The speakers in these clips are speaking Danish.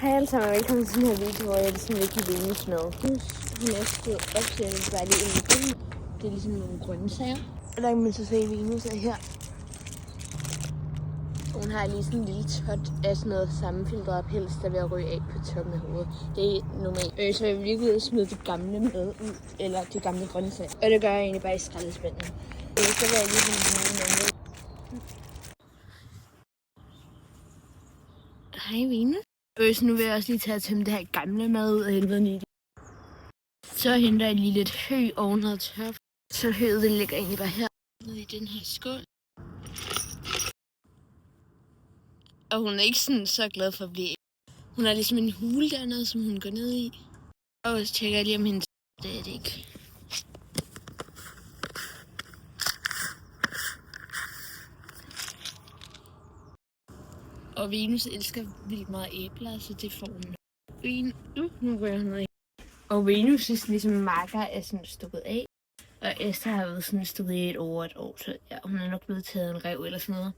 Hej alle sammen, og velkommen til den her video, hvor jeg ligesom vil give Venus med. Hun er stået op, så jeg vil bare lige ind i den. Det er ligesom nogle grønne sager. Og der kan man så se, at Venus er her. Hun har lige sådan en lille tot af sådan noget sammenfiltret pels, der vil ryge af på toppen af hovedet. Det er normalt. Så jeg vil lige gå ud og smide det gamle med ud, eller det gamle grønne sager. Og det gør jeg egentlig bare i skraldespanden. Så vil jeg lige sådan noget. Hej Venus. Så nu vil jeg også lige tage og tømme det her gamle mad ud af helvede. Så henter jeg lige lidt hø og noget tørf. Så høet det ligger egentlig bare her nede i den her skål. Og hun er ikke sådan så glad for at blive. Hun har ligesom en hule dernede, som hun går ned i. Og så tjekker jeg lige om hendes. Det er det ikke. Og Venus elsker vildt meget æbler, så det får hun. Nu rører hun ned i. Og Venus' ligesom marker er sådan stukket af. Og Esther har været sådan stukket i over et år, så ja, hun er nok blevet taget en rev eller sådan noget.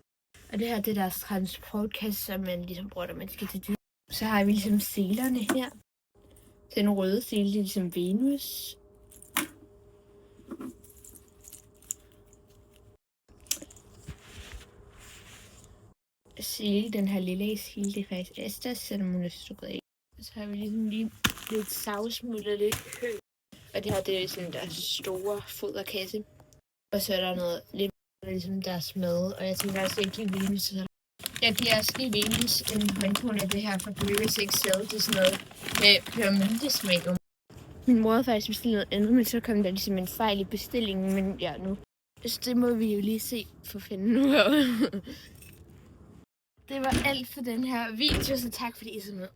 Og det her, det er deres transportkasse, som man ligesom bruger, når man skal til dyr. Så har vi ligesom selerne her. Den røde sele, det er ligesom Venus. Sele, den her lille sele, det er faktisk Esther, selvom hun er stukket af. Så har vi ligesom lige lidt savsmuld og lidt hø. Og det her, det er sådan deres store foderkasse. Og så er der noget lidt ligesom deres mad. Og jeg tænker også, at jeg giver Venus. Jeg giver også lige Venus en håndfuld af det her fra Delirious Excel. Det er sådan noget med pyramidesmag. Min mor havde faktisk bestilt noget andet, men så kom der ligesom en fejl i bestillingen. Men ja, nu. Så det må vi jo lige se for fanden nu. Det var alt for den her video, så tak fordi I så med.